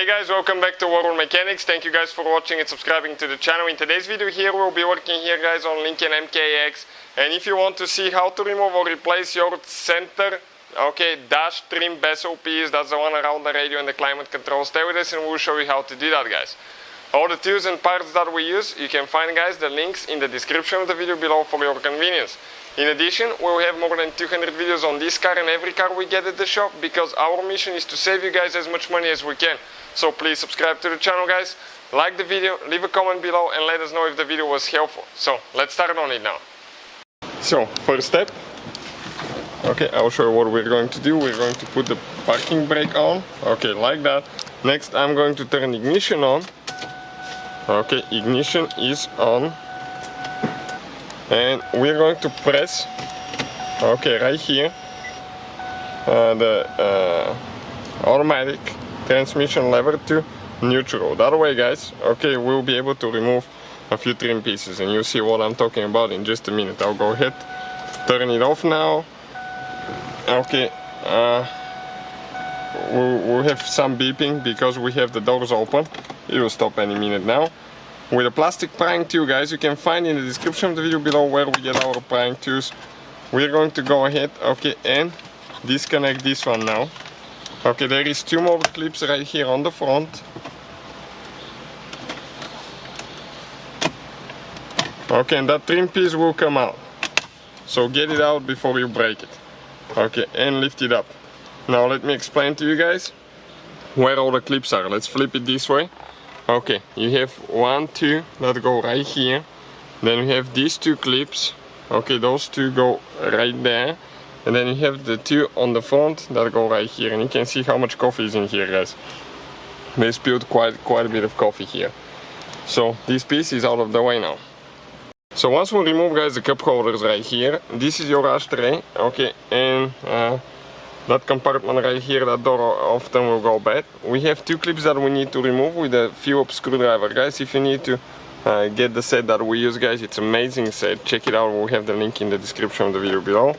Hey guys, welcome back to Lincoln Mechanics. Thank you guys for watching and subscribing to the channel. In today's video here we'll be working here guys on Lincoln MKX, and if you want to see how to remove or replace your center dash trim bezel piece, that's the one around the radio and the climate control, stay with us and we'll show you how to do that guys. All the tools and parts that we use, you can find guys the links in the description of the video below for your convenience. In addition, we'll have more than 200 videos on this car and every car we get at the shop, because our mission is to save you guys as much money as we can. So please subscribe to the channel guys, like the video, leave a comment below and let us know if the video was helpful. So let's start on it now. So first step, I'll show you what we're going to do. We're going to put the parking brake on, like that. Next I'm going to turn ignition on. Ignition is on. And we're going to press, right here, the automatic transmission lever to neutral. That way guys, we'll be able to remove a few trim pieces, and you'll see what I'm talking about in just a minute. I'll go ahead, turn it off now. We'll have some beeping because we have the doors open. It will stop any minute now. With a plastic prying tool guys, you can find in the description of the video below where we get our prying tools. We're going to go ahead and disconnect this one now. There is two more clips right here on the front. And that trim piece will come out, so get it out before you break it. And lift it up. Now let me explain to you guys where all the clips are. Let's flip it this way. You have 1, 2 that go right here. Then you have these two clips. Those two go right there. And then you have the two on the front that go right here. And you can see how much coffee is in here guys. They spilled quite a bit of coffee here. So this piece is out of the way now. So once we remove guys the cup holders right here, this is your ashtray. And that compartment right here, that door often will go bad. We have two clips that we need to remove with a Phillips screwdriver guys. If you need to get the set that we use guys, it's an amazing set, check it out. We'll have the link in the description of the video below.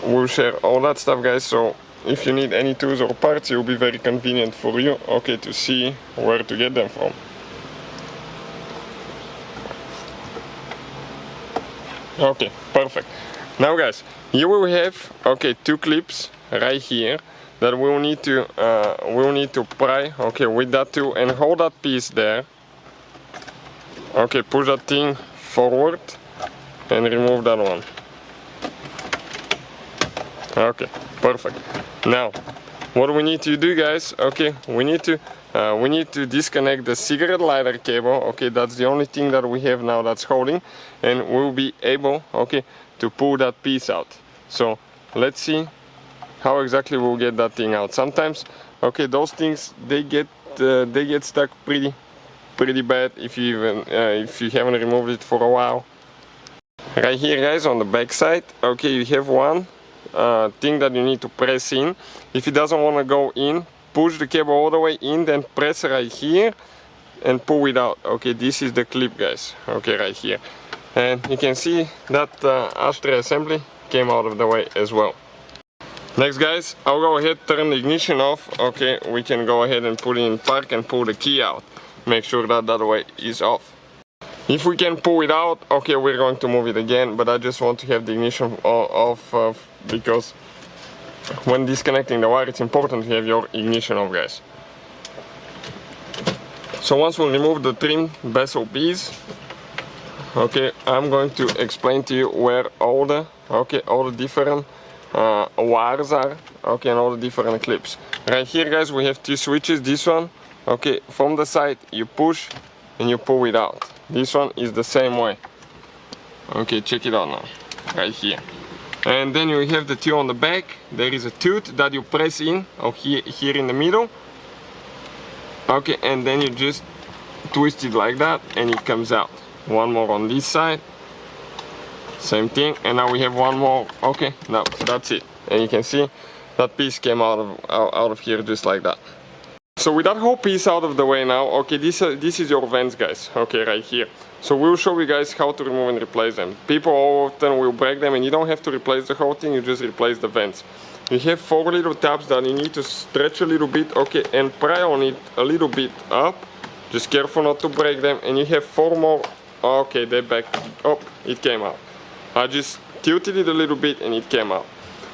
We'll share all that stuff guys, so if you need any tools or parts, it will be very convenient for you to see where to get them from. Perfect. Now guys, here we have two clips right here that we'll need to pry with that tool and hold that piece there. Push that thing forward and remove that one. Perfect. Now what we need to do guys, we need to disconnect the cigarette lighter cable. That's the only thing that we have now that's holding, and we'll be able to pull that piece out. So let's see how exactly we'll get that thing out. Sometimes those things they get stuck pretty bad if you haven't removed it for a while. Right here guys on the back side, you have one thing that you need to press in. If it doesn't want to go in, push the cable all the way in, then press right here and pull it out. This is the clip guys, right here. And you can see that ashtray assembly came out of the way as well. Next guys, I'll go ahead, turn the ignition off. We can go ahead and put it in park and pull the key out. Make sure that way is off. If we can pull it out, we're going to move it again, but I just want to have the ignition off because when disconnecting the wire, it's important to have your ignition off guys. So once we remove the trim bezel piece, I'm going to explain to you where all the different wires are, and all the different clips. Right here guys, we have two switches. This one, from the side you push and you pull it out. This one is the same way. Check it out now, right here. And then you have the two on the back. There is a tooth that you press in, here in the middle. And then you just twist it like that and it comes out. One more on this side, same thing, and now we have one more. Now that's it, and you can see that piece came out of here just like that. So with that whole piece out of the way now, this is your vents guys, right here. So we'll show you guys how to remove and replace them. People often will break them and you don't have to replace the whole thing, you just replace the vents. you have 4 little tabs that you need to stretch a little bit, okay, and pry on it a little bit up. Just careful not to break them. And you have 4 more. Okay, they're back. Oh, it came out. I just tilted it a little bit and it came out.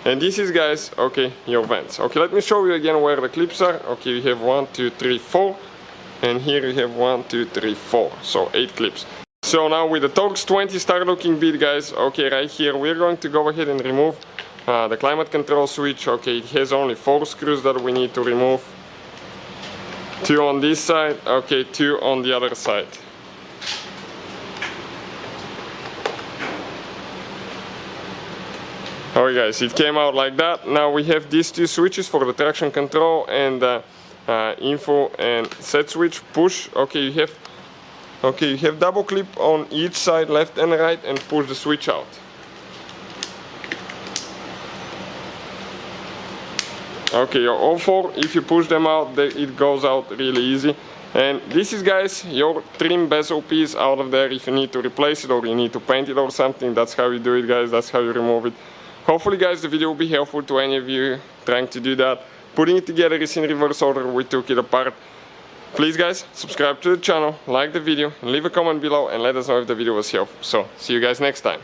And this is, guys, okay, your vents. Okay, let me show you again where the clips are. Okay, you have 1, 2, 3, 4. And here you have 1, 2, 3, 4. So 8 clips. So now with the Torx 20 star looking bit, guys, okay, right here we're going to go ahead and remove the climate control switch. Okay, it has only 4 screws that we need to remove. 2 on this side, okay, 2 on the other side. Alright guys, it came out like that. Now we have these 2 switches for the traction control and info and set switch push. Okay, you have double clip on each side, left and right, and push the switch out. Okay, all 4, if you push them out, it goes out really easy. And this is, guys, your trim bezel piece out of there. If you need to replace it or you need to paint it or something, that's how you do it, guys. That's how you remove it. Hopefully, guys, the video will be helpful to any of you trying to do that. Putting it together is in reverse order. We took it apart. Please, guys, subscribe to the channel, like the video, and leave a comment below and let us know if the video was helpful. So, see you guys next time.